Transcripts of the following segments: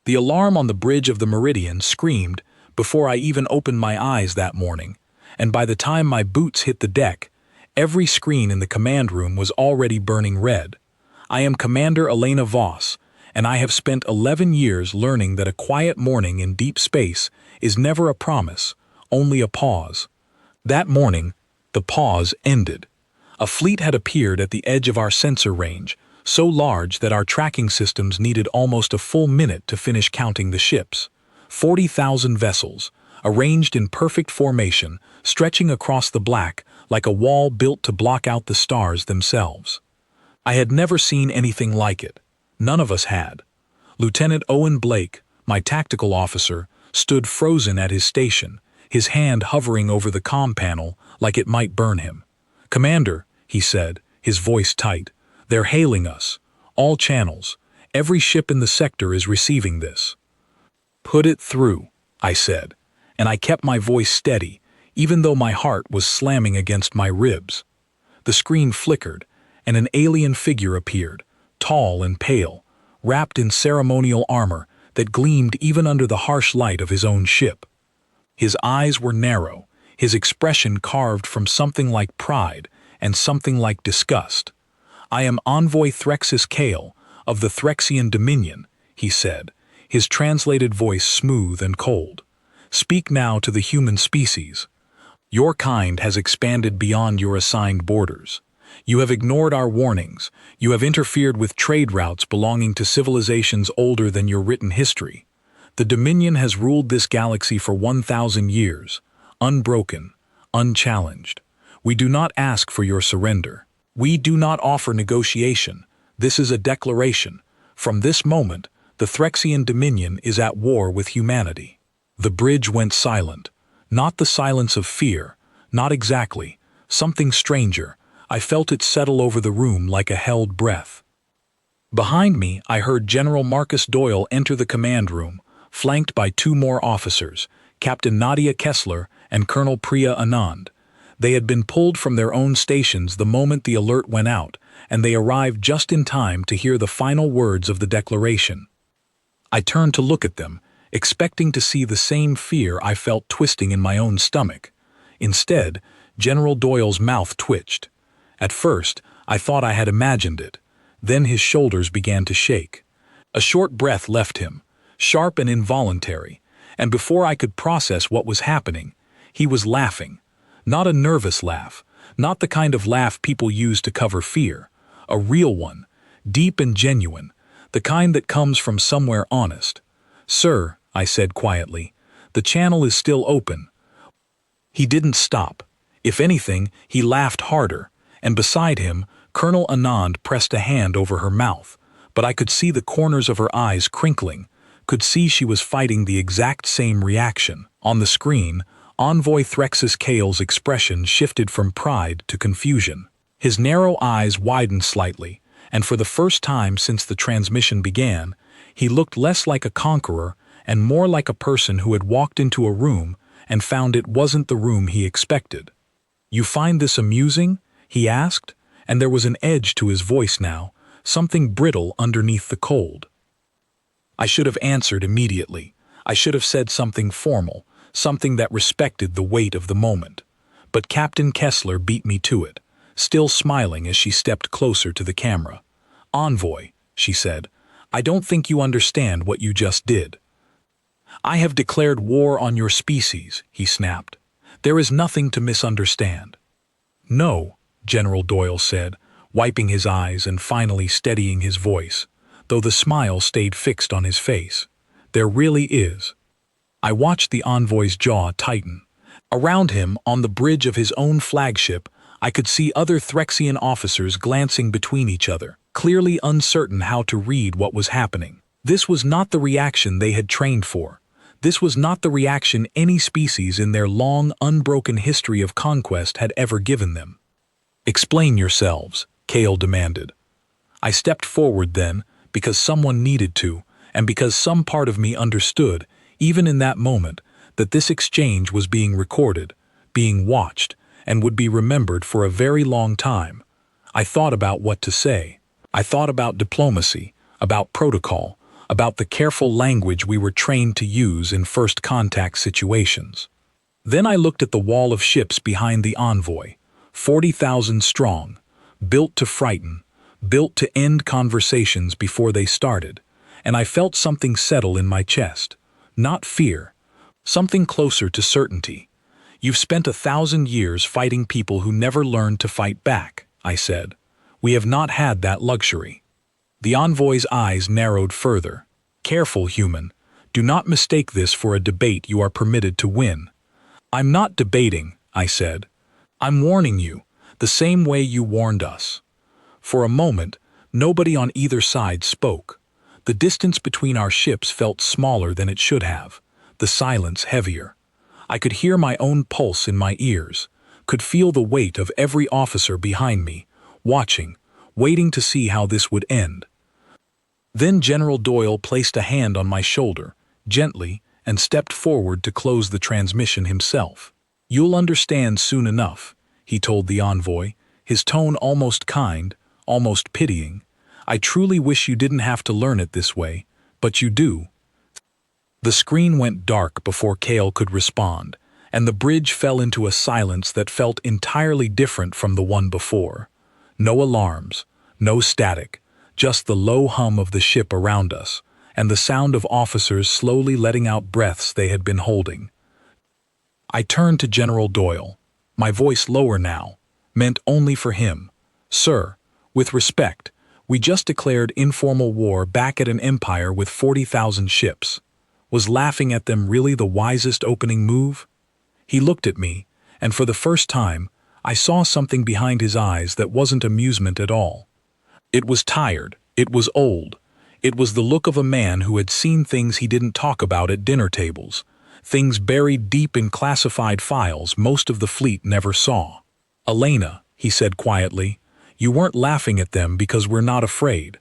The alarm on the bridge of the Meridian screamed before I even opened my eyes that morning, and by the time my boots hit the deck, every screen in the command room was already burning red. I am Commander Elena Voss, and I have spent 11 years learning that a quiet morning in deep space is never a promise, only a pause. That morning, the pause ended. A fleet had appeared at the edge of our sensor range, so large that our tracking systems needed almost a full minute to finish counting the ships. 40,000 vessels, arranged in perfect formation, stretching across the black like a wall built to block out the stars themselves. I had never seen anything like it. None of us had. Lieutenant Owen Blake, my tactical officer, stood frozen at his station, his hand hovering over the comm panel like it might burn him. "Commander," he said, his voice tight, "they're hailing us. All channels. Every ship in the sector is receiving this." "Put it through," I said, and I kept my voice steady, even though my heart was slamming against my ribs. The screen flickered, and an alien figure appeared, tall and pale, wrapped in ceremonial armor that gleamed even under the harsh light of his own ship. His eyes were narrow, his expression carved from something like pride and something like disgust. "I am Envoy Threxus Kale, of the Threxian Dominion," he said, his translated voice smooth and cold. "Speak now to the human species. Your kind has expanded beyond your assigned borders. You have ignored our warnings. You have interfered with trade routes belonging to civilizations older than your written history. The Dominion has ruled this galaxy for 1,000 years, unbroken, unchallenged. We do not ask for your surrender. We do not offer negotiation. This is a declaration. From this moment, the Threxian Dominion is at war with humanity." The bridge went silent. Not the silence of fear, not exactly. Something stranger. I felt it settle over the room like a held breath. Behind me, I heard General Marcus Doyle enter the command room, flanked by two more officers, Captain Nadia Kessler and Colonel Priya Anand. They had been pulled from their own stations the moment the alert went out, and they arrived just in time to hear the final words of the declaration. I turned to look at them, expecting to see the same fear I felt twisting in my own stomach. Instead, General Doyle's mouth twitched. At first, I thought I had imagined it. Then his shoulders began to shake. A short breath left him, sharp and involuntary, and before I could process what was happening, he was laughing. Not a nervous laugh, not the kind of laugh people use to cover fear. A real one, deep and genuine, the kind that comes from somewhere honest. "Sir," I said quietly, "the channel is still open." He didn't stop. If anything, he laughed harder, and beside him, Colonel Anand pressed a hand over her mouth, but I could see the corners of her eyes crinkling, could see she was fighting the exact same reaction. On the screen, Envoy Threxus Kale's expression shifted from pride to confusion. His narrow eyes widened slightly, and for the first time since the transmission began, he looked less like a conqueror and more like a person who had walked into a room and found it wasn't the room he expected. "You find this amusing?" he asked, and there was an edge to his voice now, something brittle underneath the cold. I should have answered immediately. I should have said something formal, something that respected the weight of the moment. But Captain Kessler beat me to it, still smiling as she stepped closer to the camera. "Envoy," she said, "I don't think you understand what you just did." "I have declared war on your species," he snapped. "There is nothing to misunderstand." "No," General Doyle said, wiping his eyes and finally steadying his voice, though the smile stayed fixed on his face. "There really is." I watched the envoy's jaw tighten. Around him, on the bridge of his own flagship, I could see other Threxian officers glancing between each other, clearly uncertain how to read what was happening. This was not the reaction they had trained for. This was not the reaction any species in their long, unbroken history of conquest had ever given them. "Explain yourselves," Kale demanded. I stepped forward then, because someone needed to, and because some part of me understood, even in that moment, that this exchange was being recorded, being watched, and would be remembered for a very long time. I thought about what to say. I thought about diplomacy, about protocol, about the careful language we were trained to use in first contact situations. Then I looked at the wall of ships behind the envoy, 40,000 strong, built to frighten, built to end conversations before they started, and I felt something settle in my chest. Not fear, something closer to certainty. "You've spent 1,000 years fighting people who never learned to fight back," I said. "We have not had that luxury." The envoy's eyes narrowed further. "Careful, human. Do not mistake this for a debate you are permitted to win." "I'm not debating," I said. "I'm warning you, the same way you warned us." For a moment, nobody on either side spoke. The distance between our ships felt smaller than it should have, the silence heavier. I could hear my own pulse in my ears, could feel the weight of every officer behind me, watching, waiting to see how this would end. Then General Doyle placed a hand on my shoulder, gently, and stepped forward to close the transmission himself. "You'll understand soon enough," he told the envoy, his tone almost kind, almost pitying. "I truly wish you didn't have to learn it this way, but you do." The screen went dark before Kale could respond, and the bridge fell into a silence that felt entirely different from the one before. No alarms, no static, just the low hum of the ship around us, and the sound of officers slowly letting out breaths they had been holding. I turned to General Doyle, my voice lower now, meant only for him. "Sir, with respect, we just declared informal war back at an empire with 40,000 ships. Was laughing at them really the wisest opening move?" He looked at me, and for the first time, I saw something behind his eyes that wasn't amusement at all. It was tired, it was old, it was the look of a man who had seen things he didn't talk about at dinner tables, things buried deep in classified files most of the fleet never saw. "Elena," he said quietly, "you weren't laughing at them because we're not afraid.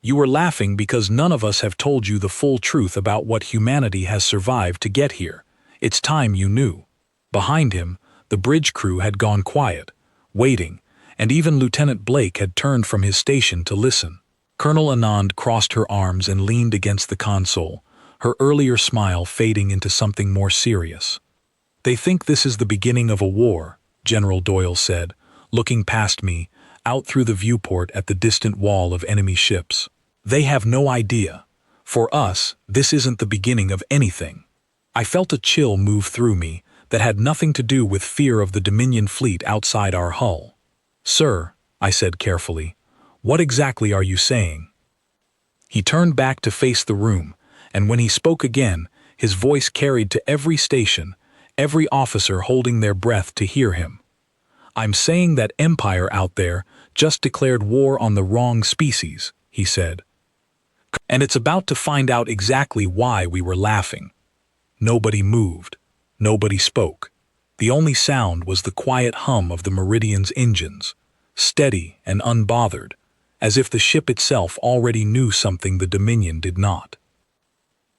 You were laughing because none of us have told you the full truth about what humanity has survived to get here. It's time you knew." Behind him, the bridge crew had gone quiet, waiting, and even Lieutenant Blake had turned from his station to listen. Colonel Anand crossed her arms and leaned against the console, her earlier smile fading into something more serious. "They think this is the beginning of a war," General Doyle said, looking past me, out through the viewport at the distant wall of enemy ships. "They have no idea. For us, this isn't the beginning of anything." I felt a chill move through me that had nothing to do with fear of the Dominion fleet outside our hull. "Sir," I said carefully, "what exactly are you saying?" He turned back to face the room, and when he spoke again, his voice carried to every station, every officer holding their breath to hear him. "I'm saying that empire out there just declared war on the wrong species," he said. "And it's about to find out exactly why we were laughing." Nobody moved. Nobody spoke. The only sound was the quiet hum of the Meridian's engines, steady and unbothered, as if the ship itself already knew something the Dominion did not.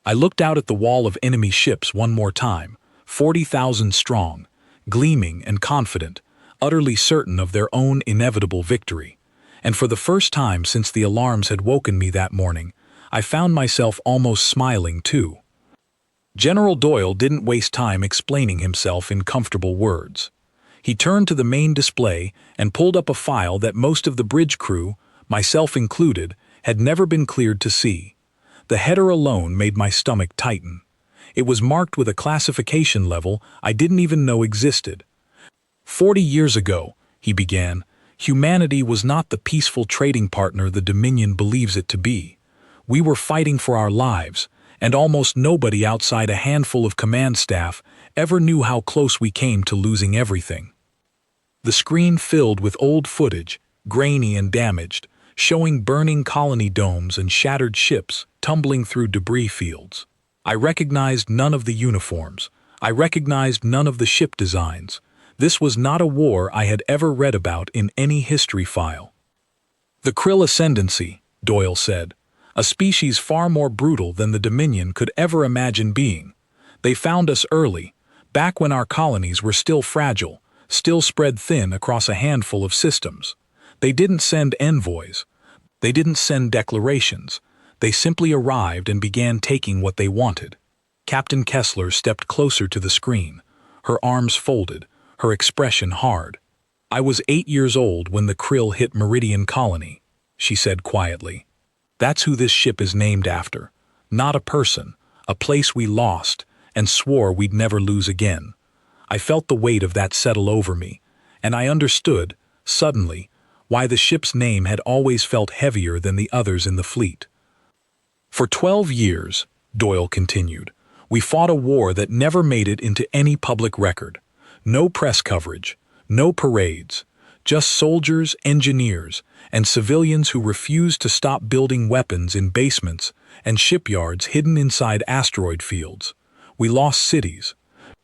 I looked out at the wall of enemy ships one more time, 40,000 strong, gleaming and confident, utterly certain of their own inevitable victory, and for the first time since the alarms had woken me that morning, I found myself almost smiling too. General Doyle didn't waste time explaining himself in comfortable words. He turned to the main display and pulled up a file that most of the bridge crew, myself included, had never been cleared to see. The header alone made my stomach tighten. It was marked with a classification level I didn't even know existed. 40 years ago, he began, humanity was not the peaceful trading partner the Dominion believes it to be. We were fighting for our lives, and almost nobody outside a handful of command staff ever knew how close we came to losing everything. The screen filled with old footage, grainy and damaged, showing burning colony domes and shattered ships tumbling through debris fields. I recognized none of the uniforms. I recognized none of the ship designs. This was not a war I had ever read about in any history file. "The Krill Ascendancy," Doyle said. "A species far more brutal than the Dominion could ever imagine being. They found us early, back when our colonies were still fragile, still spread thin across a handful of systems. They didn't send envoys. They didn't send declarations. They simply arrived and began taking what they wanted. Captain Kessler stepped closer to the screen, her arms folded, her expression hard. "I was 8 years old when the krill hit Meridian Colony," she said quietly. "That's who this ship is named after. Not a person, a place we lost and swore we'd never lose again." I felt the weight of that settle over me, and I understood, suddenly, why the ship's name had always felt heavier than the others in the fleet. "For 12 years, Doyle continued, we fought a war that never made it into any public record. No press coverage, no parades, just soldiers, engineers, and civilians who refused to stop building weapons in basements and shipyards hidden inside asteroid fields. We lost cities.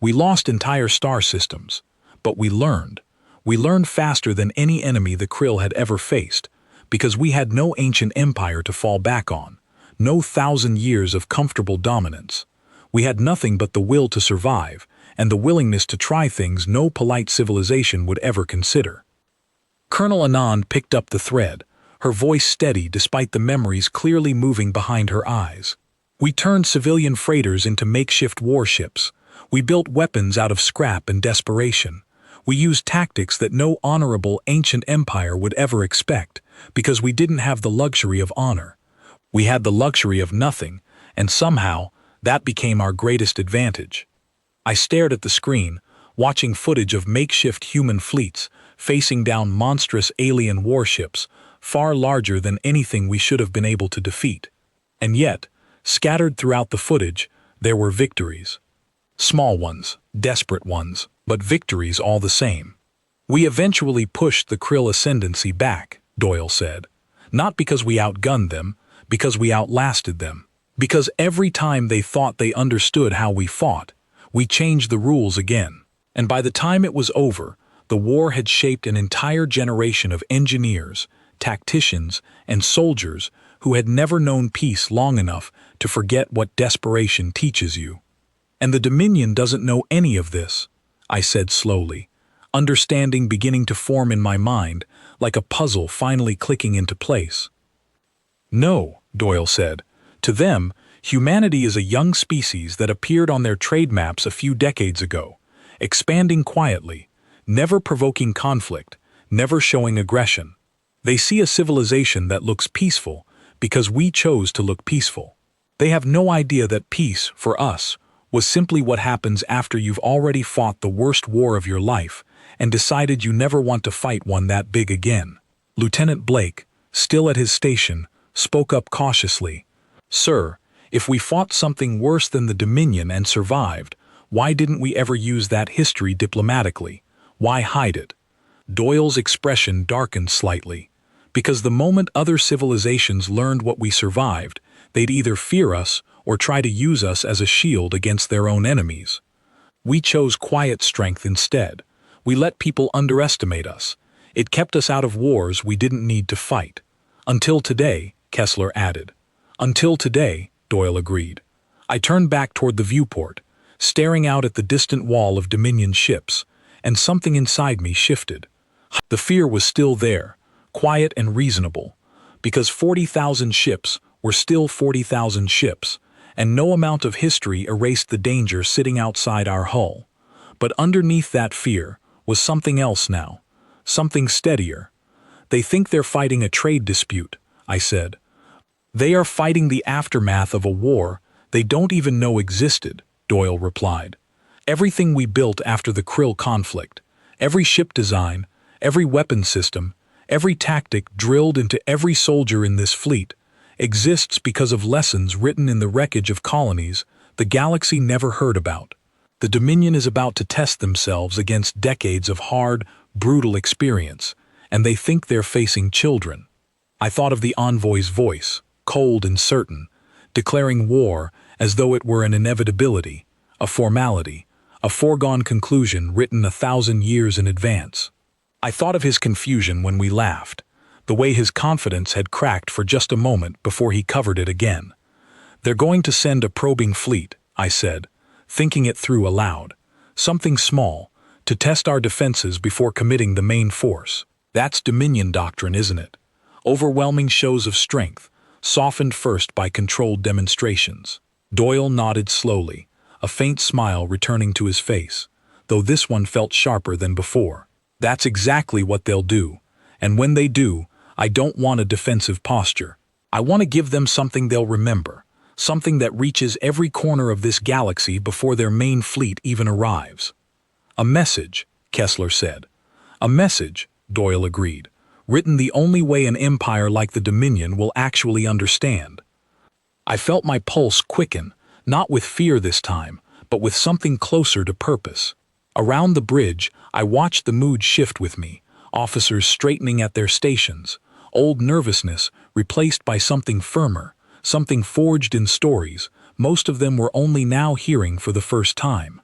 We lost entire star systems. But we learned. We learned faster than any enemy the krill had ever faced, because we had no ancient empire to fall back on, no 1,000 years of comfortable dominance. We had nothing but the will to survive, and the willingness to try things no polite civilization would ever consider." Colonel Anand picked up the thread, her voice steady despite the memories clearly moving behind her eyes. "We turned civilian freighters into makeshift warships. We built weapons out of scrap and desperation. We used tactics that no honorable ancient empire would ever expect, because we didn't have the luxury of honor. We had the luxury of nothing, and somehow, that became our greatest advantage." I stared at the screen, watching footage of makeshift human fleets facing down monstrous alien warships, far larger than anything we should have been able to defeat. And yet, scattered throughout the footage, there were victories. Small ones, desperate ones, but victories all the same. "We eventually pushed the krill ascendancy back," Doyle said. "Not because we outgunned them, because we outlasted them. Because every time they thought they understood how we fought, we changed the rules again. And by the time it was over, the war had shaped an entire generation of engineers, tacticians, and soldiers who had never known peace long enough to forget what desperation teaches you. And the Dominion doesn't know any of this," I said slowly, understanding beginning to form in my mind, like a puzzle finally clicking into place. "No," Doyle said. "To them, humanity is a young species that appeared on their trade maps a few decades ago, expanding quietly, never provoking conflict, never showing aggression. They see a civilization that looks peaceful because we chose to look peaceful. They have no idea that peace, for us, was simply what happens after you've already fought the worst war of your life and decided you never want to fight one that big again." Lieutenant Blake, still at his station, spoke up cautiously. "Sir, if we fought something worse than the Dominion and survived, why didn't we ever use that history diplomatically? Why hide it?" Doyle's expression darkened slightly. "Because the moment other civilizations learned what we survived, they'd either fear us or try to use us as a shield against their own enemies. We chose quiet strength instead. We let people underestimate us. It kept us out of wars we didn't need to fight. Until today," Kessler added. "Until today," Doyle agreed. I turned back toward the viewport, staring out at the distant wall of Dominion ships, and something inside me shifted. The fear was still there, quiet and reasonable, because 40,000 ships were still 40,000 ships, and no amount of history erased the danger sitting outside our hull. But underneath that fear was something else now, something steadier. "They think they're fighting a trade dispute," I said. "They are fighting the aftermath of a war they don't even know existed," Doyle replied. "Everything we built after the krill conflict, every ship design, every weapon system, every tactic drilled into every soldier in this fleet, exists because of lessons written in the wreckage of colonies the galaxy never heard about. The Dominion is about to test themselves against decades of hard, brutal experience, and they think they're facing children." I thought of the envoy's voice, cold and certain, declaring war as though it were an inevitability, a formality, a foregone conclusion written 1,000 years in advance. I thought of his confusion when we laughed, the way his confidence had cracked for just a moment before he covered it again. "They're going to send a probing fleet," I said, thinking it through aloud. "Something small, to test our defenses before committing the main force. That's Dominion doctrine, isn't it? Overwhelming shows of strength, softened first by controlled demonstrations. Doyle nodded slowly, a faint smile returning to his face, though this one felt sharper than before. That's exactly what they'll do, and when they do, I don't want a defensive posture. I want to give them something they'll remember, something that reaches every corner of this galaxy before their main fleet even arrives. A message, Kessler said. A message, Doyle agreed, written the only way an empire like the Dominion will actually understand. I felt my pulse quicken, not with fear this time, but with something closer to purpose. Around the bridge, I watched the mood shift with me, officers straightening at their stations, old nervousness replaced by something firmer, something forged in stories most of them were only now hearing for the first time.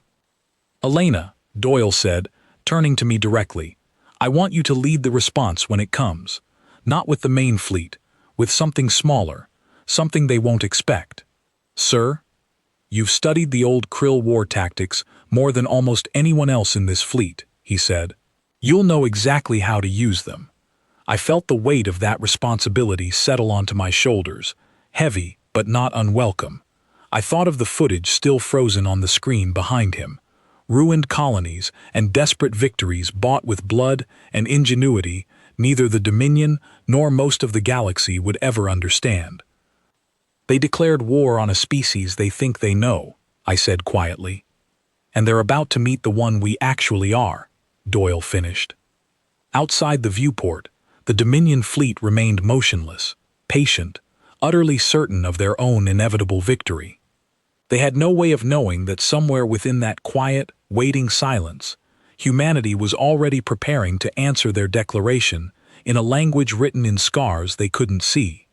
Elena, Doyle said, turning to me directly, I want you to lead the response when it comes. Not with the main fleet, with something smaller, something they won't expect. Sir? You've studied the old Krill war tactics more than almost anyone else in this fleet, he said. You'll know exactly how to use them. I felt the weight of that responsibility settle onto my shoulders, heavy but not unwelcome. I thought of the footage still frozen on the screen behind him. Ruined colonies and desperate victories bought with blood and ingenuity neither the Dominion nor most of the galaxy would ever understand. They declared war on a species they think they know, I said quietly. And they're about to meet the one we actually are, Doyle finished. Outside the viewport, the Dominion fleet remained motionless, patient, utterly certain of their own inevitable victory. They had no way of knowing that somewhere within that quiet, waiting silence, humanity was already preparing to answer their declaration in a language written in scars they couldn't see.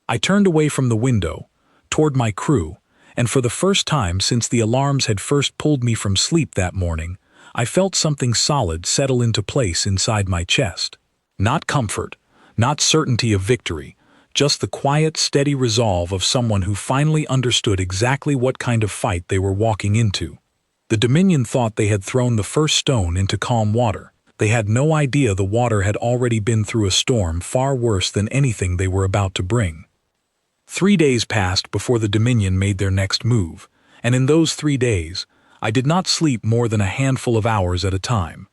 I turned away from the window, toward my crew, and for the first time since the alarms had first pulled me from sleep that morning, I felt something solid settle into place inside my chest. Not comfort, not certainty of victory, just the quiet, steady resolve of someone who finally understood exactly what kind of fight they were walking into. The Dominion thought they had thrown the first stone into calm water. They had no idea the water had already been through a storm far worse than anything they were about to bring. 3 days passed before the Dominion made their next move, and in those 3 days, I did not sleep more than a handful of hours at a time.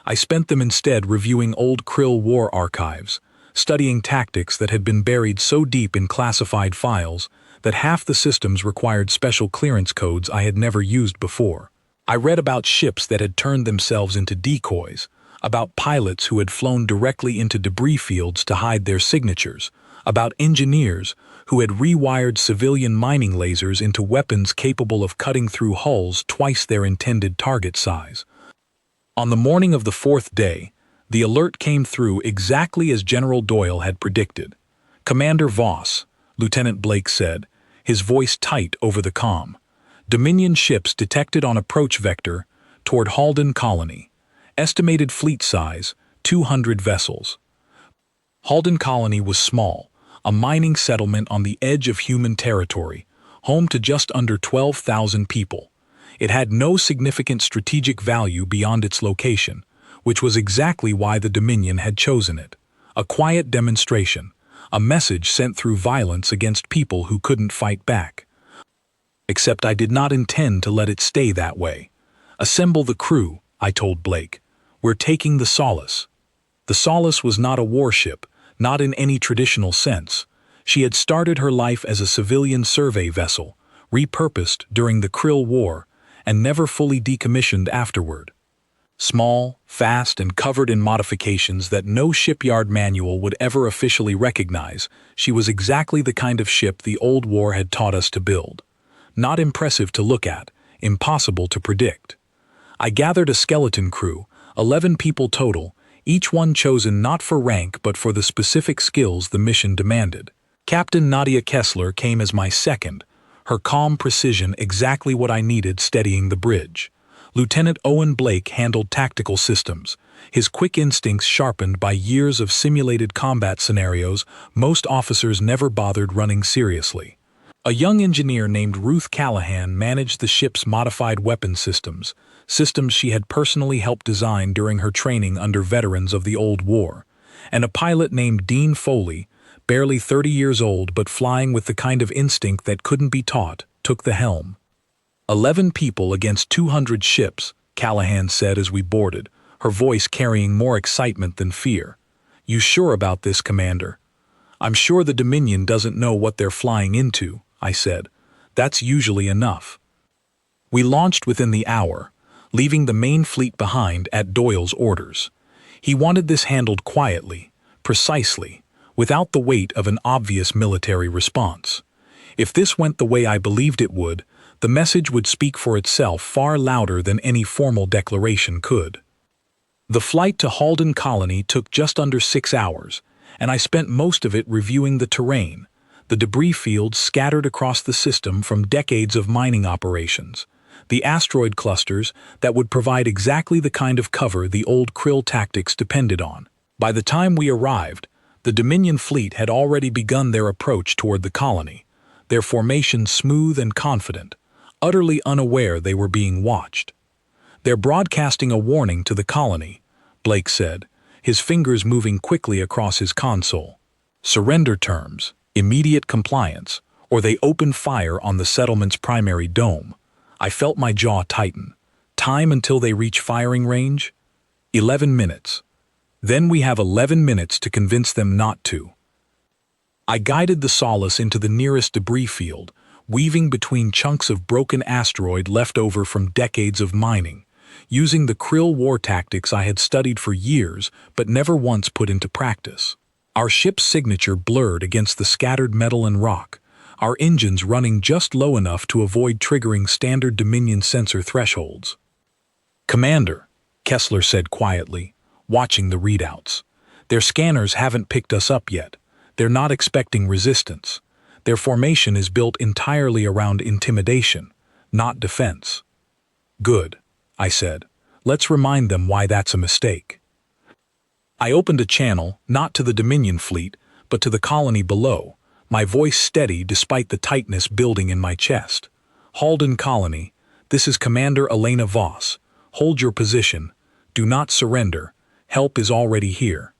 I spent them instead reviewing old Krill war archives, studying tactics that had been buried so deep in classified files that half the systems required special clearance codes I had never used before. I read about ships that had turned themselves into decoys, about pilots who had flown directly into debris fields to hide their signatures, about engineers who had rewired civilian mining lasers into weapons capable of cutting through hulls twice their intended target size. On the morning of the 4th day, the alert came through exactly as General Doyle had predicted. Commander Voss, Lieutenant Blake said, his voice tight over the comm. Dominion ships detected on approach vector toward Halden Colony. Estimated fleet size, 200 vessels. Halden Colony was small, a mining settlement on the edge of human territory, home to just under 12,000 people. It had no significant strategic value beyond its location, which was exactly why the Dominion had chosen it. A quiet demonstration, a message sent through violence against people who couldn't fight back. Except I did not intend to let it stay that way. Assemble the crew, I told Blake. We're taking the Solace. The Solace was not a warship, not in any traditional sense. She had started her life as a civilian survey vessel, repurposed during the Krill War, and never fully decommissioned afterward. Small, fast, and covered in modifications that no shipyard manual would ever officially recognize, she was exactly the kind of ship the old war had taught us to build. Not impressive to look at, impossible to predict. I gathered a skeleton crew, 11 people total, each one chosen not for rank but for the specific skills the mission demanded. Captain Nadia Kessler came as my second, her calm precision exactly what I needed steadying the bridge. Lieutenant Owen Blake handled tactical systems, his quick instincts sharpened by years of simulated combat scenarios most officers never bothered running seriously. A young engineer named Ruth Callahan managed the ship's modified weapon systems she had personally helped design during her training under veterans of the old war, and a pilot named Dean Foley barely 30 years old but flying with the kind of instinct that couldn't be taught, took the helm. 11 people against 200 ships, Callahan said as we boarded, her voice carrying more excitement than fear. You sure about this, Commander? I'm sure the Dominion doesn't know what they're flying into, I said. That's usually enough. We launched within the hour, leaving the main fleet behind at Doyle's orders. He wanted this handled quietly, precisely, without the weight of an obvious military response. If this went the way I believed it would, the message would speak for itself far louder than any formal declaration could. The flight to Halden Colony took just under 6 hours, and I spent most of it reviewing the terrain, the debris fields scattered across the system from decades of mining operations, the asteroid clusters that would provide exactly the kind of cover the old Krill tactics depended on. By the time we arrived, the Dominion fleet had already begun their approach toward the colony, their formation smooth and confident, utterly unaware they were being watched. They're broadcasting a warning to the colony, Blake said, his fingers moving quickly across his console. Surrender terms, immediate compliance, or they open fire on the settlement's primary dome. I felt my jaw tighten. Time until they reach firing range? 11 minutes. Then we have 11 minutes to convince them not to. I guided the Solace into the nearest debris field, weaving between chunks of broken asteroid left over from decades of mining, using the Krill war tactics I had studied for years but never once put into practice. Our ship's signature blurred against the scattered metal and rock, our engines running just low enough to avoid triggering standard Dominion sensor thresholds. Commander, Kessler said quietly, watching the readouts. Their scanners haven't picked us up yet. They're not expecting resistance. Their formation is built entirely around intimidation, not defense. Good, I said. Let's remind them why that's a mistake. I opened a channel, not to the Dominion fleet, but to the colony below, my voice steady despite the tightness building in my chest. Halden Colony, this is Commander Elena Voss. Hold your position. Do not surrender. Help is already here.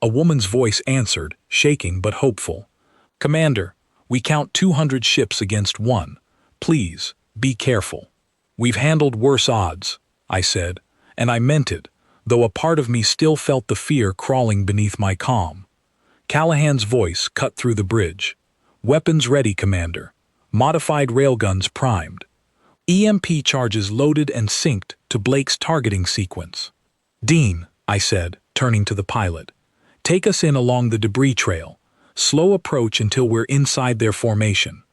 A woman's voice answered, shaking but hopeful. Commander, we count 200 ships against 1. Please, be careful. We've handled worse odds, I said, and I meant it, though a part of me still felt the fear crawling beneath my calm. Callahan's voice cut through the bridge. Weapons ready, Commander. Modified railguns primed. EMP charges loaded and synced to Blake's targeting sequence. Dean, I said, turning to the pilot, take us in along the debris trail. Slow approach until we're inside their formation.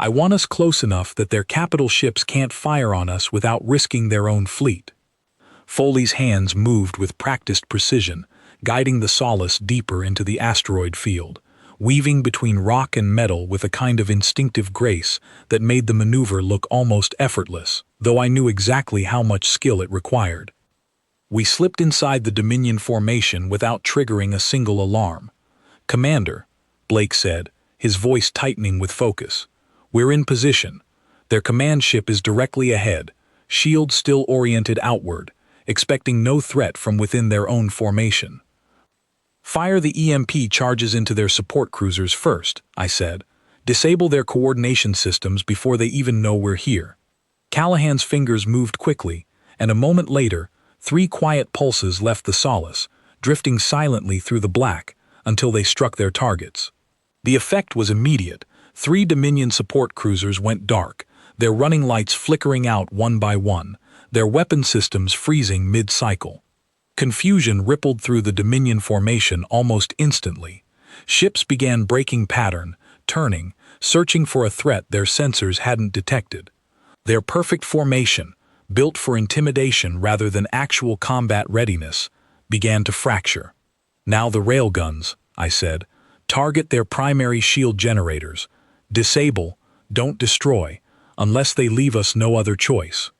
I want us close enough that their capital ships can't fire on us without risking their own fleet. Foley's hands moved with practiced precision, guiding the Solace deeper into the asteroid field, weaving between rock and metal with a kind of instinctive grace that made the maneuver look almost effortless, though I knew exactly how much skill it required. We slipped inside the Dominion formation without triggering a single alarm. Commander, Blake said, his voice tightening with focus. We're in position. Their command ship is directly ahead, shield still oriented outward, expecting no threat from within their own formation. Fire the EMP charges into their support cruisers first, I said. Disable their coordination systems before they even know we're here. Callahan's fingers moved quickly, and a moment later, 3 quiet pulses left the Solace, drifting silently through the black until they struck their targets. The effect was immediate. 3 Dominion support cruisers went dark, their running lights flickering out one by one, their weapon systems freezing mid-cycle. Confusion rippled through the Dominion formation almost instantly. Ships began breaking pattern, turning, searching for a threat their sensors hadn't detected. Their perfect formation, built for intimidation rather than actual combat readiness, began to fracture. Now the railguns, I said, target their primary shield generators. Disable, don't destroy, unless they leave us no other choice.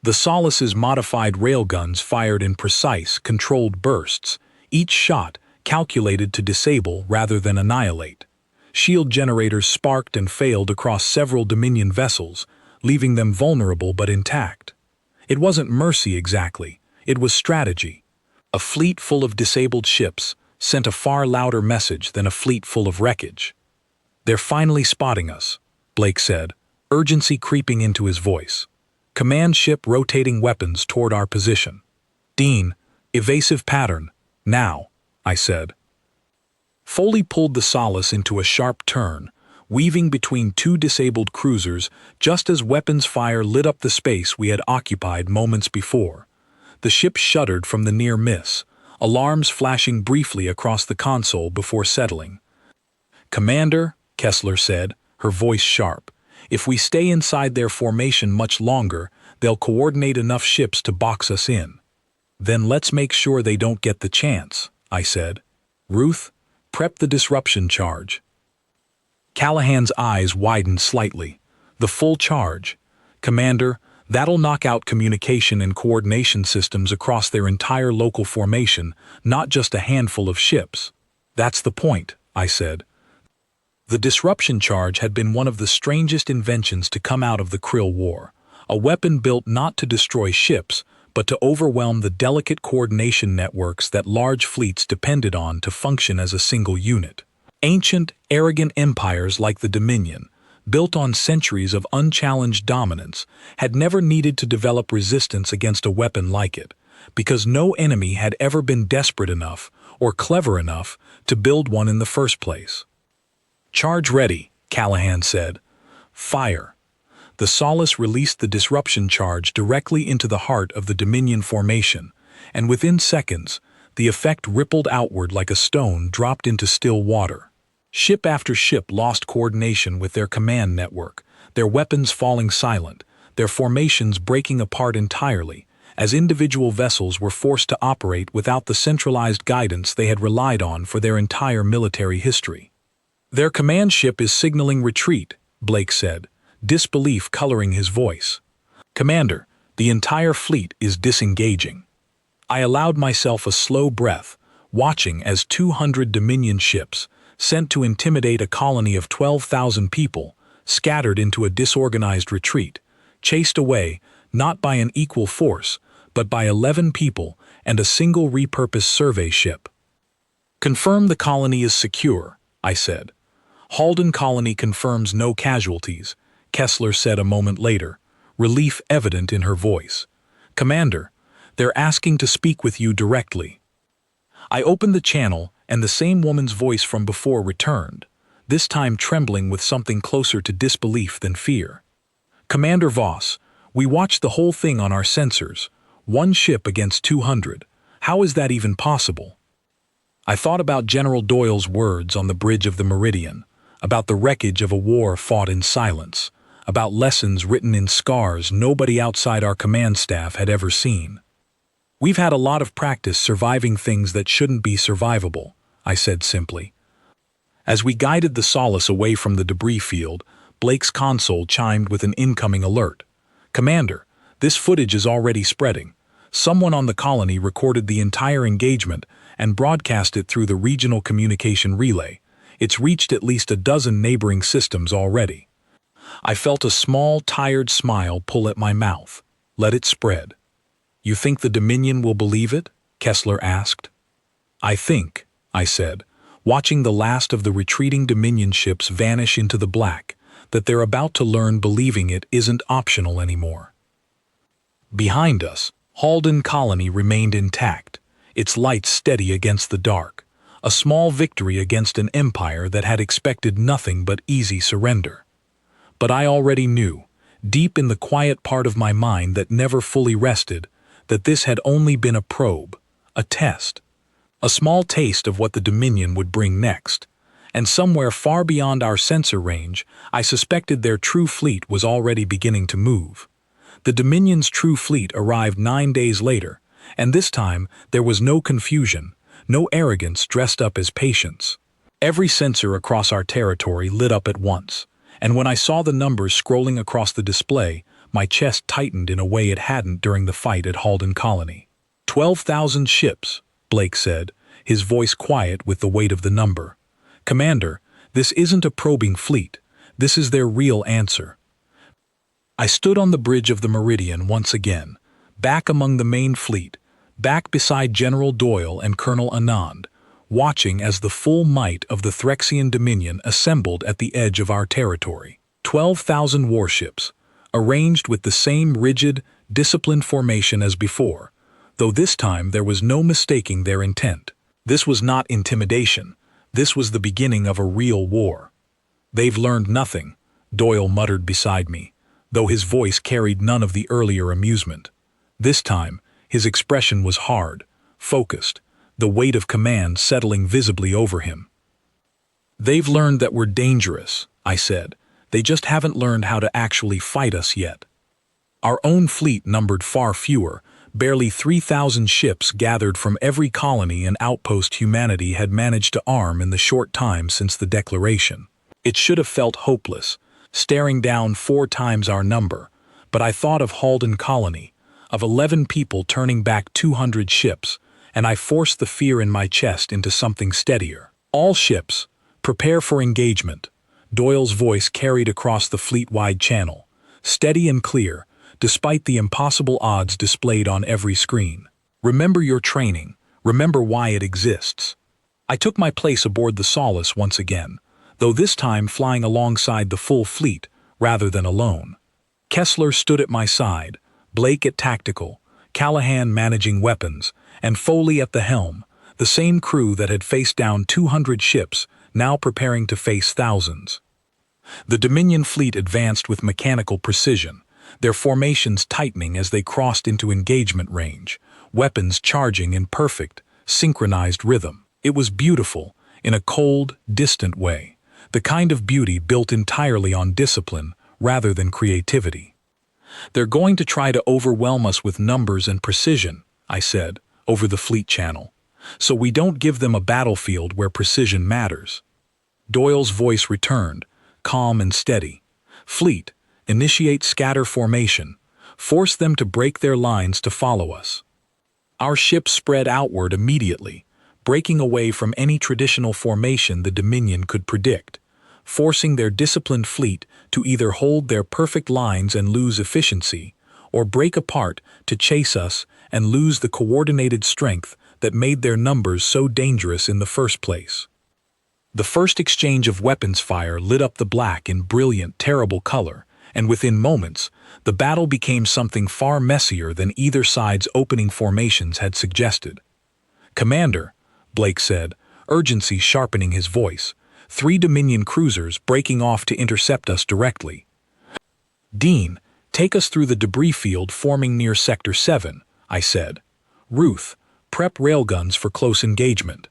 The Solace's modified railguns fired in precise, controlled bursts, each shot calculated to disable rather than annihilate. Shield generators sparked and failed across several Dominion vessels, leaving them vulnerable but intact. It wasn't mercy exactly, it was strategy. A fleet full of disabled ships, sent a far louder message than a fleet full of wreckage. "They're finally spotting us," Blake said, urgency creeping into his voice. "Command ship rotating weapons toward our position." "Dean, evasive pattern, now," I said. Foley pulled the Solace into a sharp turn, weaving between two disabled cruisers just as weapons fire lit up the space we had occupied moments before. The ship shuddered from the near miss, alarms flashing briefly across the console before settling. "Commander," Kessler said, her voice sharp, "if we stay inside their formation much longer, they'll coordinate enough ships to box us in." "Then let's make sure they don't get the chance," I said. "Ruth, prep the disruption charge." Callahan's eyes widened slightly. "The full charge. Commander, that'll knock out communication and coordination systems across their entire local formation, not just a handful of ships." "That's the point," I said. The disruption charge had been one of the strangest inventions to come out of the Krill War, a weapon built not to destroy ships, but to overwhelm the delicate coordination networks that large fleets depended on to function as a single unit. Ancient, arrogant empires like the Dominion, built on centuries of unchallenged dominance, had never needed to develop resistance against a weapon like it, because no enemy had ever been desperate enough or clever enough to build one in the first place. "Charge ready," Callahan said. "Fire." The Solace released the disruption charge directly into the heart of the Dominion formation, and within seconds, the effect rippled outward like a stone dropped into still water. Ship after ship lost coordination with their command network, their weapons falling silent, their formations breaking apart entirely, as individual vessels were forced to operate without the centralized guidance they had relied on for their entire military history. "Their command ship is signaling retreat," Blake said, disbelief coloring his voice. "Commander, the entire fleet is disengaging." I allowed myself a slow breath, watching as 200 Dominion ships, sent to intimidate a colony of 12,000 people, scattered into a disorganized retreat, chased away not by an equal force, but by 11 people and a single repurposed survey ship. "Confirm the colony is secure," I said. "Halden colony confirms no casualties," Kessler said a moment later, relief evident in her voice. "Commander, they're asking to speak with you directly." I opened the channel, and the same woman's voice from before returned, this time trembling with something closer to disbelief than fear. "Commander Voss, we watched the whole thing on our sensors. One ship against 200. How is that even possible?" I thought about General Doyle's words on the bridge of the Meridian, about the wreckage of a war fought in silence, about lessons written in scars nobody outside our command staff had ever seen. "We've had a lot of practice surviving things that shouldn't be survivable," I said simply. As we guided the Solace away from the debris field, Blake's console chimed with an incoming alert. "Commander, this footage is already spreading. Someone on the colony recorded the entire engagement and broadcast it through the regional communication relay. It's reached at least a dozen neighboring systems already." I felt a small, tired smile pull at my mouth. Let it spread. "You think the Dominion will believe it?" Kessler asked. "I think," I said, watching the last of the retreating Dominion ships vanish into the black, "that they're about to learn believing it isn't optional anymore." Behind us, Halden Colony remained intact, its lights steady against the dark, a small victory against an empire that had expected nothing but easy surrender. But I already knew, deep in the quiet part of my mind that never fully rested, that this had only been a probe, a test, a small taste of what the Dominion would bring next, and somewhere far beyond our sensor range, I suspected their true fleet was already beginning to move. The Dominion's true fleet arrived 9 days later, and this time there was no confusion, no arrogance dressed up as patience. Every sensor across our territory lit up at once, and when I saw the numbers scrolling across the display, my chest tightened in a way it hadn't during the fight at Halden Colony. 12,000 ships, Blake said, his voice quiet with the weight of the number. "Commander, this isn't a probing fleet. This is their real answer." I stood on the bridge of the Meridian once again, back among the main fleet, back beside General Doyle and Colonel Anand, watching as the full might of the Threxian Dominion assembled at the edge of our territory. 12,000 warships, arranged with the same rigid, disciplined formation as before, though this time there was no mistaking their intent. This was not intimidation. This was the beginning of a real war. "They've learned nothing," Doyle muttered beside me, though his voice carried none of the earlier amusement. This time, his expression was hard, focused, the weight of command settling visibly over him. "They've learned that we're dangerous," I said. "They just haven't learned how to actually fight us yet." Our own fleet numbered far fewer, barely 3,000 ships gathered from every colony and outpost humanity had managed to arm in the short time since the Declaration. It should have felt hopeless, staring down 4 times our number, but I thought of Halden Colony, of 11 people turning back 200 ships, and I forced the fear in my chest into something steadier. "All ships, prepare for engagement," Doyle's voice carried across the fleet-wide channel, steady and clear, despite the impossible odds displayed on every screen. "Remember your training, remember why it exists." I took my place aboard the Solace once again, though this time flying alongside the full fleet rather than alone. Kessler stood at my side, Blake at tactical, Callahan managing weapons, and Foley at the helm, the same crew that had faced down 200 ships, now preparing to face thousands. The Dominion fleet advanced with mechanical precision, their formations tightening as they crossed into engagement range, weapons charging in perfect, synchronized rhythm. It was beautiful, in a cold, distant way, the kind of beauty built entirely on discipline rather than creativity. "They're going to try to overwhelm us with numbers and precision," I said, over the fleet channel, "so we don't give them a battlefield where precision matters." Doyle's voice returned, calm and steady. "Fleet, initiate scatter formation. Force them to break their lines to follow us." Our ships spread outward immediately, breaking away from any traditional formation the Dominion could predict, forcing their disciplined fleet to either hold their perfect lines and lose efficiency, or break apart to chase us and lose the coordinated strength that made their numbers so dangerous in the first place. The first exchange of weapons fire lit up the black in brilliant, terrible color, and within moments, the battle became something far messier than either side's opening formations had suggested. "Commander," Blake said, urgency sharpening his voice, 3 Dominion cruisers breaking off to intercept us directly. "Dean, take us through the debris field forming near Sector 7, I said. "Ruth, prep railguns for close engagement."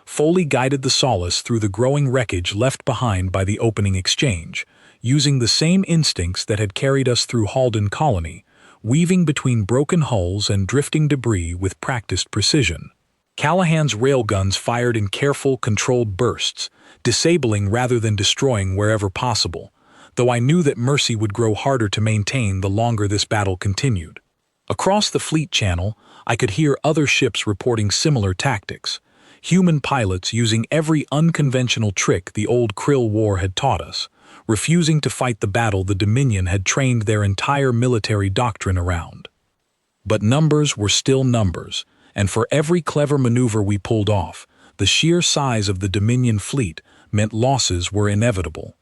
Foley guided the Solace through the growing wreckage left behind by the opening exchange, using the same instincts that had carried us through Halden Colony, weaving between broken hulls and drifting debris with practiced precision. Callahan's railguns fired in careful, controlled bursts, disabling rather than destroying wherever possible, though I knew that mercy would grow harder to maintain the longer this battle continued. Across the fleet channel, I could hear other ships reporting similar tactics, human pilots using every unconventional trick the old Krill War had taught us, refusing to fight the battle the Dominion had trained their entire military doctrine around. But numbers were still numbers, and for every clever maneuver we pulled off, the sheer size of the Dominion fleet meant losses were inevitable.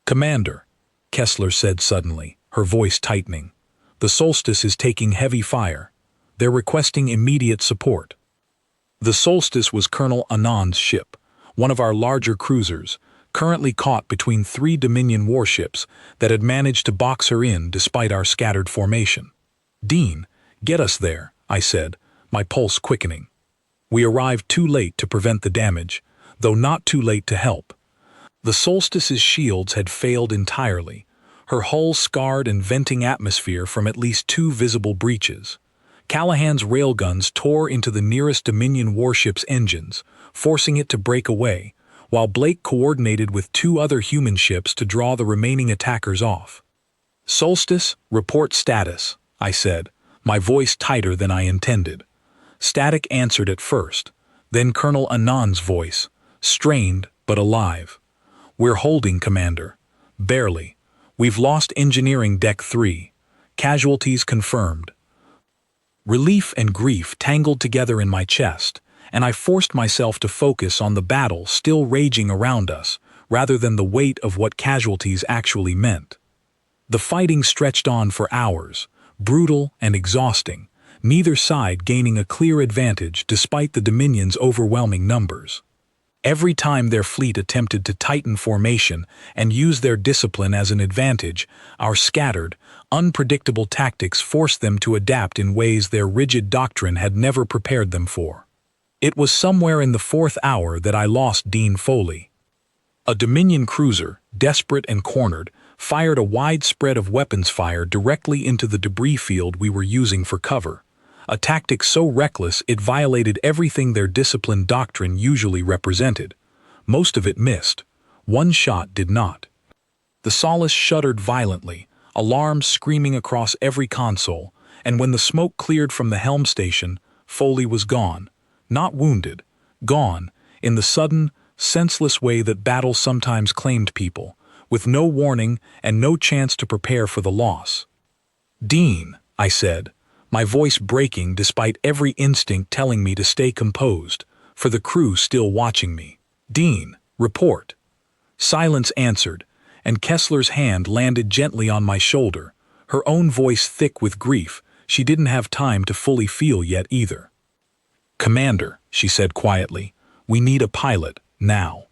"Commander," Kessler said suddenly, her voice tightening, "the Solstice is taking heavy fire. They're requesting immediate support." The Solstice was Colonel Anand's ship, one of our larger cruisers, currently caught between 3 Dominion warships that had managed to box her in despite our scattered formation. "Dean, get us there," I said, my pulse quickening. We arrived too late to prevent the damage, though not too late to help. The Solstice's shields had failed entirely, her hull scarred and venting atmosphere from at least 2 visible breaches. Callahan's railguns tore into the nearest Dominion warship's engines, forcing it to break away, while Blake coordinated with 2 other human ships to draw the remaining attackers off. "Solstice, report status," I said, my voice tighter than I intended. Static answered at first, then Colonel Anand's voice, strained but alive. "We're holding, Commander. Barely. We've lost engineering deck 3. Casualties confirmed." Relief and grief tangled together in my chest, and I forced myself to focus on the battle still raging around us, rather than the weight of what casualties actually meant. The fighting stretched on for hours, brutal and exhausting, neither side gaining a clear advantage despite the Dominion's overwhelming numbers. Every time their fleet attempted to tighten formation and use their discipline as an advantage, our scattered, unpredictable tactics forced them to adapt in ways their rigid doctrine had never prepared them for. It was somewhere in the fourth hour that I lost Dean Foley. A Dominion cruiser, desperate and cornered, fired a wide spread of weapons fire directly into the debris field we were using for cover, a tactic so reckless it violated everything their disciplined doctrine usually represented. Most of it missed. One shot did not. The Solace shuddered violently, alarms screaming across every console, and when the smoke cleared from the helm station, Foley was gone. Not wounded, gone, in the sudden, senseless way that battle sometimes claimed people, with no warning and no chance to prepare for the loss. "Dean," I said, my voice breaking despite every instinct telling me to stay composed, for the crew still watching me. "Dean, report." Silence answered, and Kessler's hand landed gently on my shoulder, her own voice thick with grief she didn't have time to fully feel yet either. "Commander," she said quietly, "we need a pilot, now."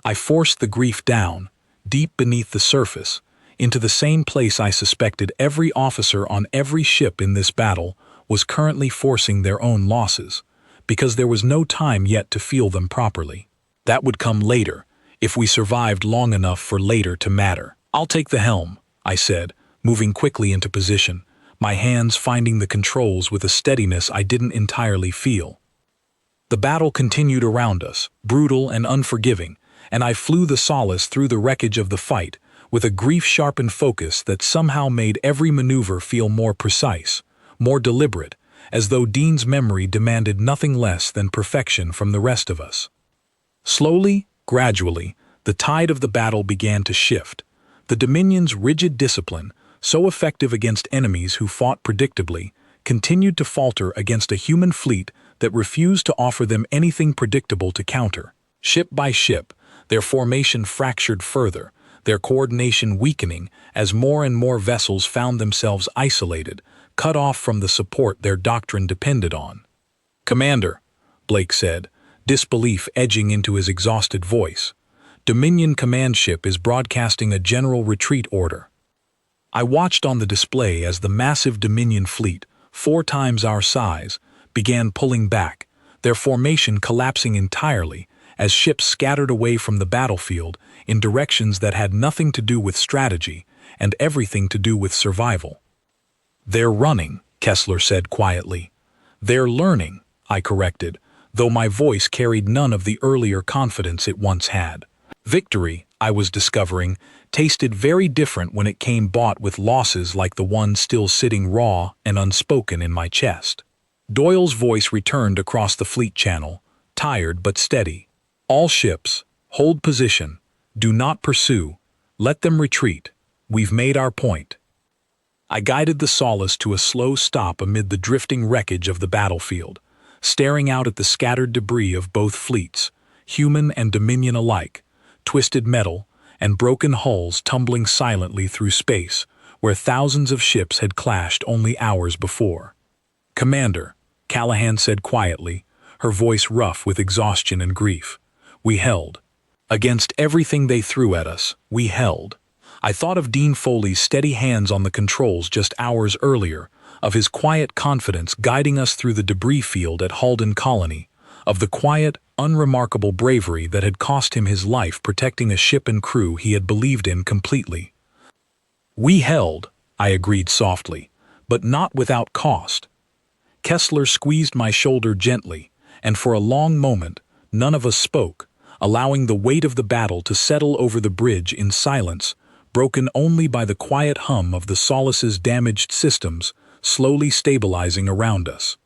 I forced the grief down, deep beneath the surface, into the same place I suspected every officer on every ship in this battle was currently forcing their own losses, because there was no time yet to feel them properly. That would come later, if we survived long enough for later to matter. "I'll take the helm," I said, moving quickly into position, my hands finding the controls with a steadiness I didn't entirely feel. The battle continued around us, brutal and unforgiving, and I flew the Solace through the wreckage of the fight, with a grief-sharpened focus that somehow made every maneuver feel more precise, more deliberate, as though Dean's memory demanded nothing less than perfection from the rest of us. Slowly, gradually, the tide of the battle began to shift. The Dominion's rigid discipline, so effective against enemies who fought predictably, continued to falter against a human fleet that refused to offer them anything predictable to counter. Ship by ship, their formation fractured further, their coordination weakening as more and more vessels found themselves isolated, cut off from the support their doctrine depended on. "Commander," Blake said, disbelief edging into his exhausted voice, "Dominion command ship is broadcasting a general retreat order." I watched on the display as the massive Dominion fleet, 4 times our size, began pulling back, their formation collapsing entirely as ships scattered away from the battlefield in directions that had nothing to do with strategy and everything to do with survival. "They're running," Kessler said quietly. "They're learning," I corrected, though my voice carried none of the earlier confidence it once had. Victory, I was discovering, tasted very different when it came bought with losses like the one still sitting raw and unspoken in my chest. Doyle's voice returned across the fleet channel, tired but steady. "All ships, hold position. Do not pursue. Let them retreat. We've made our point." I guided the Solace to a slow stop amid the drifting wreckage of the battlefield, staring out at the scattered debris of both fleets, human and Dominion alike, twisted metal, and broken hulls tumbling silently through space, where thousands of ships had clashed only hours before. "Commander," Callahan said quietly, her voice rough with exhaustion and grief, "we held. Against everything they threw at us, we held." I thought of Dean Foley's steady hands on the controls just hours earlier, of his quiet confidence guiding us through the debris field at Halden Colony, of the quiet, unremarkable bravery that had cost him his life protecting a ship and crew he had believed in completely. "We held," I agreed softly, "but not without cost." Kessler squeezed my shoulder gently, and for a long moment, none of us spoke, allowing the weight of the battle to settle over the bridge in silence, broken only by the quiet hum of the Solace's damaged systems slowly stabilizing around us.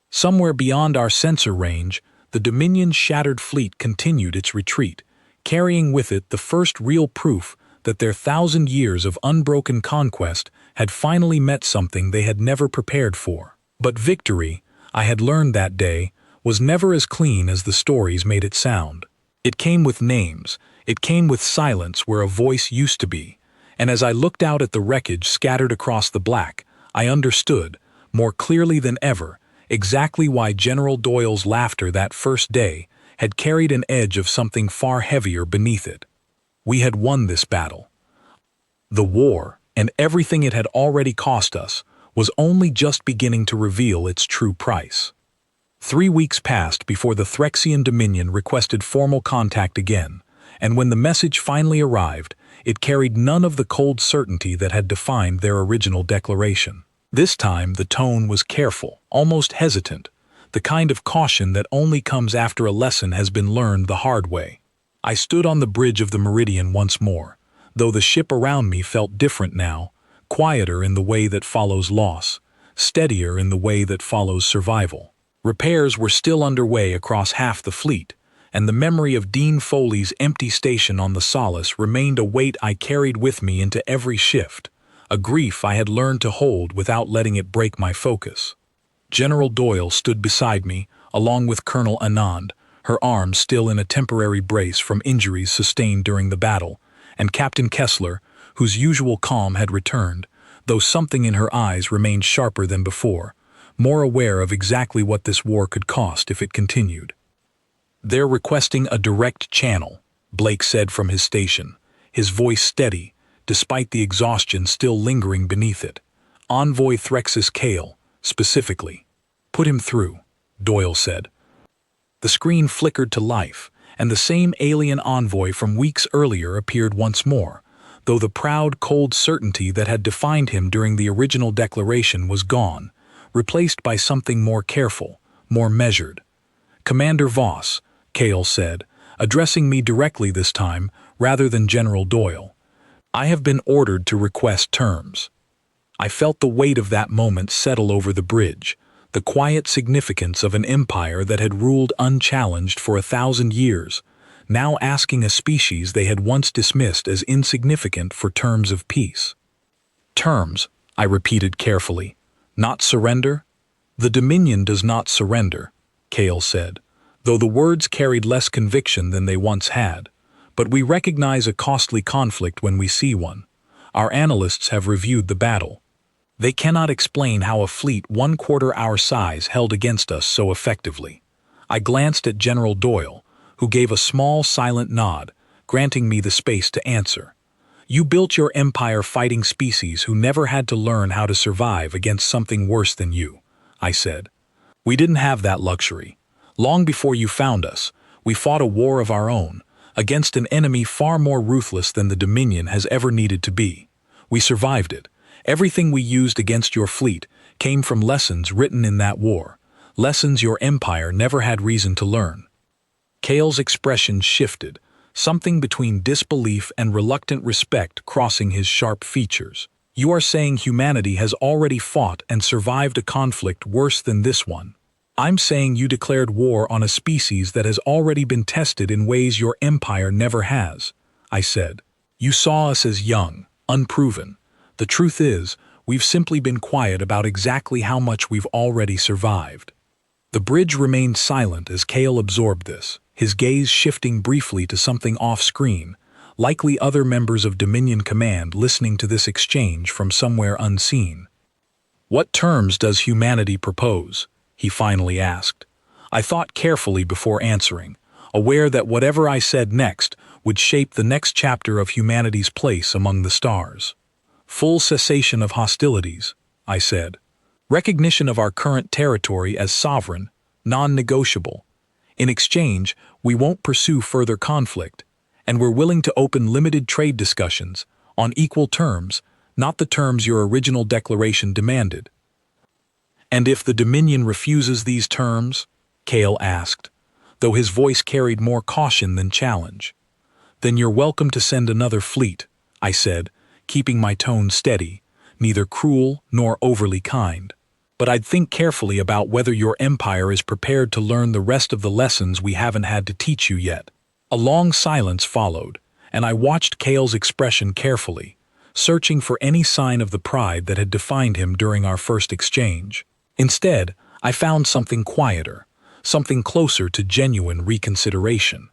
Somewhere beyond our sensor range, the Dominion's shattered fleet continued its retreat, carrying with it the first real proof that their 1,000 years of unbroken conquest had finally met something they had never prepared for. But victory, I had learned that day, was never as clean as the stories made it sound. It came with names, it came with silence where a voice used to be, and as I looked out at the wreckage scattered across the black, I understood, more clearly than ever, exactly why General Doyle's laughter that first day had carried an edge of something far heavier beneath it. We had won this battle. The war, and everything it had already cost us, was only just beginning to reveal its true price. 3 weeks passed before the Threxian Dominion requested formal contact again, and when the message finally arrived, it carried none of the cold certainty that had defined their original declaration. This time the tone was careful, almost hesitant, the kind of caution that only comes after a lesson has been learned the hard way. I stood on the bridge of the Meridian once more, though the ship around me felt different now, quieter in the way that follows loss, steadier in the way that follows survival. Repairs were still underway across half the fleet, and the memory of Dean Foley's empty station on the Solace remained a weight I carried with me into every shift, a grief I had learned to hold without letting it break my focus. General Doyle stood beside me, along with Colonel Anand, her arms still in a temporary brace from injuries sustained during the battle, and Captain Kessler, whose usual calm had returned, though something in her eyes remained sharper than before, more aware of exactly what this war could cost if it continued. "They're requesting a direct channel," Blake said from his station, his voice steady, despite the exhaustion still lingering beneath it. "Envoy Threxus Kale, specifically." "Put him through," Doyle said. The screen flickered to life, and the same alien envoy from weeks earlier appeared once more, though the proud, cold certainty that had defined him during the original declaration was gone, replaced by something more careful, more measured. "Commander Voss," Kale said, addressing me directly this time rather than General Doyle, "I have been ordered to request terms." I felt the weight of that moment settle over the bridge, the quiet significance of an empire that had ruled unchallenged for 1,000 years, now asking a species they had once dismissed as insignificant for terms of peace. "Terms," I repeated carefully. "Not surrender?" "The Dominion does not surrender," Kale said, though the words carried less conviction than they once had. "But we recognize a costly conflict when we see one. Our analysts have reviewed the battle. They cannot explain how a fleet 1/4 our size held against us so effectively." I glanced at General Doyle, who gave a small silent nod, granting me the space to answer. "You built your empire fighting species who never had to learn how to survive against something worse than you," I said. "We didn't have that luxury. Long before you found us, we fought a war of our own, against an enemy far more ruthless than the Dominion has ever needed to be. We survived it. Everything we used against your fleet came from lessons written in that war, lessons your empire never had reason to learn." Kale's expression shifted, something between disbelief and reluctant respect crossing his sharp features. "You are saying humanity has already fought and survived a conflict worse than this one. I'm saying you declared war on a species that has already been tested in ways your empire never has," I said. "You saw us as young, unproven. The truth is, we've simply been quiet about exactly how much we've already survived." The bridge remained silent as Kale absorbed this, his gaze shifting briefly to something off-screen, likely other members of Dominion Command listening to this exchange from somewhere unseen. "What terms does humanity propose?" he finally asked. I thought carefully before answering, aware that whatever I said next would shape the next chapter of humanity's place among the stars. "Full cessation of hostilities," I said. "Recognition of our current territory as sovereign, non-negotiable. In exchange, we won't pursue further conflict, and we're willing to open limited trade discussions, on equal terms, not the terms your original declaration demanded." "And if the Dominion refuses these terms?" Kale asked, though his voice carried more caution than challenge. "Then you're welcome to send another fleet," I said, keeping my tone steady, neither cruel nor overly kind. "But I'd think carefully about whether your empire is prepared to learn the rest of the lessons we haven't had to teach you yet." A long silence followed, and I watched Kale's expression carefully, searching for any sign of the pride that had defined him during our first exchange. Instead, I found something quieter, something closer to genuine reconsideration.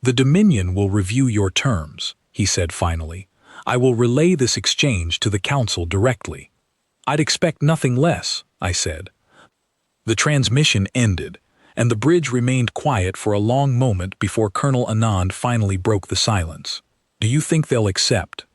"The Dominion will review your terms," he said finally. "I will relay this exchange to the Council directly." "I'd expect nothing less," I said. The transmission ended, and the bridge remained quiet for a long moment before Colonel Anand finally broke the silence. "Do you think they'll accept?"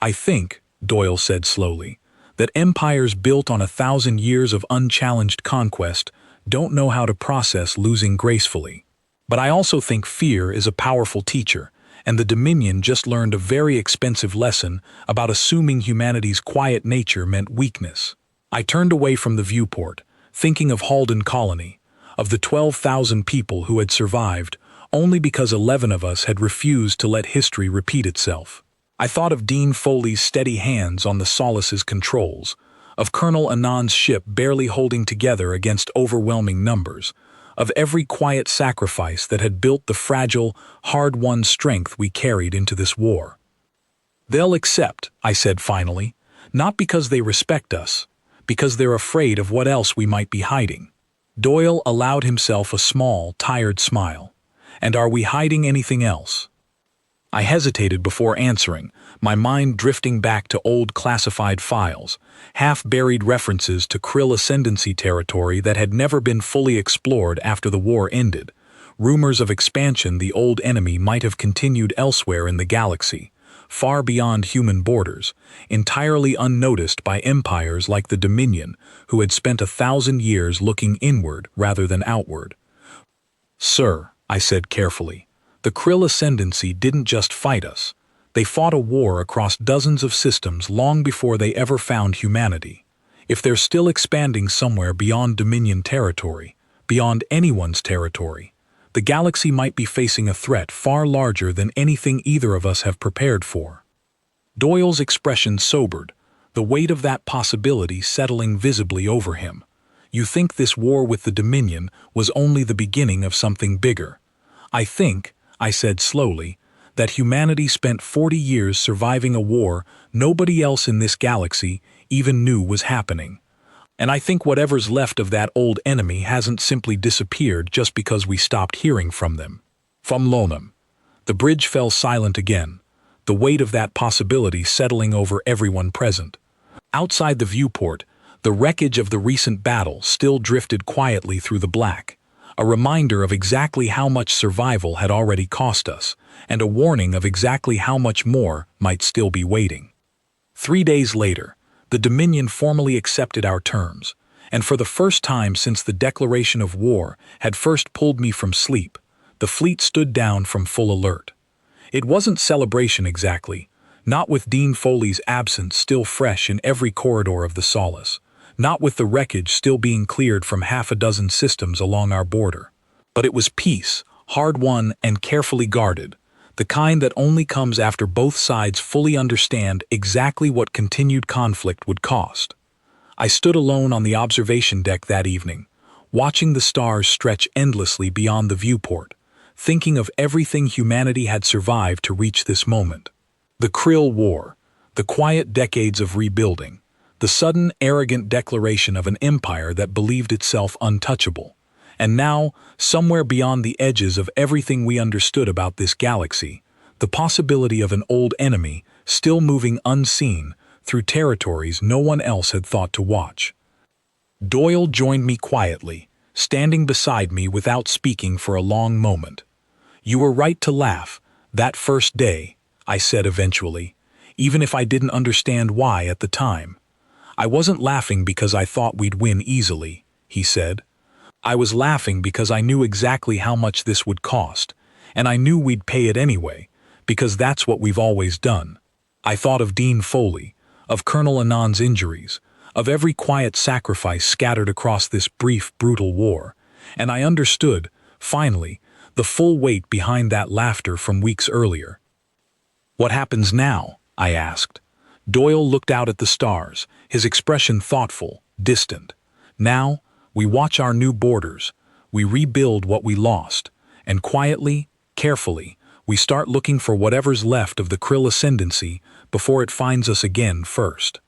"I think," Doyle said slowly, "that empires built on 1,000 years of unchallenged conquest don't know how to process losing gracefully. But I also think fear is a powerful teacher, and the Dominion just learned a very expensive lesson about assuming humanity's quiet nature meant weakness." I turned away from the viewport, thinking of Halden Colony, of the 12,000 people who had survived only because 11 of us had refused to let history repeat itself. I thought of Dean Foley's steady hands on the Solace's controls, of Colonel Anand's ship barely holding together against overwhelming numbers, of every quiet sacrifice that had built the fragile, hard-won strength we carried into this war. "They'll accept," I said finally, "not because they respect us, because they're afraid of what else we might be hiding." Doyle allowed himself a small, tired smile. "And are we hiding anything else?" I hesitated before answering, my mind drifting back to old classified files, half-buried references to Krill Ascendancy territory that had never been fully explored after the war ended, rumors of expansion the old enemy might have continued elsewhere in the galaxy, far beyond human borders, entirely unnoticed by empires like the Dominion, who had spent 1,000 years looking inward rather than outward. "Sir," I said carefully, "the Krill Ascendancy didn't just fight us. They fought a war across dozens of systems long before they ever found humanity. If they're still expanding somewhere beyond Dominion territory, beyond anyone's territory, the galaxy might be facing a threat far larger than anything either of us have prepared for." Doyle's expression sobered, the weight of that possibility settling visibly over him. "You think this war with the Dominion was only the beginning of something bigger?" "I think," I said slowly, "that humanity spent 40 years surviving a war nobody else in this galaxy even knew was happening. And I think whatever's left of that old enemy hasn't simply disappeared just because we stopped hearing from them." From Lonam. The bridge fell silent again, the weight of that possibility settling over everyone present. Outside the viewport, the wreckage of the recent battle still drifted quietly through the black, a reminder of exactly how much survival had already cost us, and a warning of exactly how much more might still be waiting. 3 days later, the Dominion formally accepted our terms, and for the first time since the declaration of war had first pulled me from sleep, the fleet stood down from full alert. It wasn't celebration exactly, not with Dean Foley's absence still fresh in every corridor of the Solace, not with the wreckage still being cleared from half a dozen systems along our border. But it was peace, hard-won and carefully guarded, the kind that only comes after both sides fully understand exactly what continued conflict would cost. I stood alone on the observation deck that evening, watching the stars stretch endlessly beyond the viewport, thinking of everything humanity had survived to reach this moment. The Krill War, the quiet decades of rebuilding, the sudden, arrogant declaration of an empire that believed itself untouchable. And now, somewhere beyond the edges of everything we understood about this galaxy, the possibility of an old enemy still moving unseen through territories no one else had thought to watch. Doyle joined me quietly, standing beside me without speaking for a long moment. "You were right to laugh, that first day," I said eventually, even if I didn't understand why at the time. "I wasn't laughing because I thought we'd win easily," he said. "I was laughing because I knew exactly how much this would cost, and I knew we'd pay it anyway, because that's what we've always done." I thought of Dean Foley, of Colonel Anand's injuries, of every quiet sacrifice scattered across this brief, brutal war, and I understood, finally, the full weight behind that laughter from weeks earlier. "What happens now?" I asked. Doyle looked out at the stars, his expression thoughtful, distant. "Now, we watch our new borders, we rebuild what we lost, and quietly, carefully, we start looking for whatever's left of the Krill Ascendancy before it finds us again first."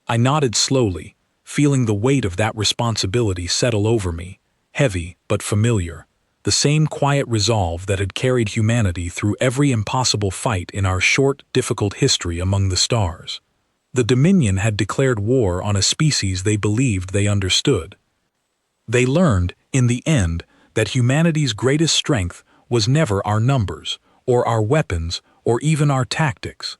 I nodded slowly, feeling the weight of that responsibility settle over me, heavy but familiar, the same quiet resolve that had carried humanity through every impossible fight in our short, difficult history among the stars. The Dominion had declared war on a species they believed they understood. They learned, in the end, that humanity's greatest strength was never our numbers, or our weapons, or even our tactics.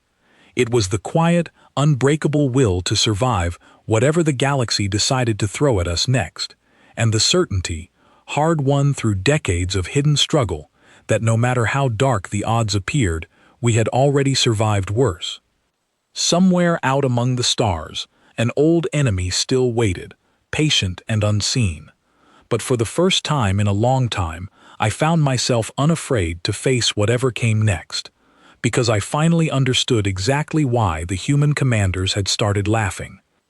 It was the quiet, unbreakable will to survive whatever the galaxy decided to throw at us next, and the certainty, hard-won through decades of hidden struggle, that no matter how dark the odds appeared, we had already survived worse. Somewhere out among the stars, an old enemy still waited, patient and unseen. But for the first time in a long time, I found myself unafraid to face whatever came next, because I finally understood exactly why the human commanders had started laughing.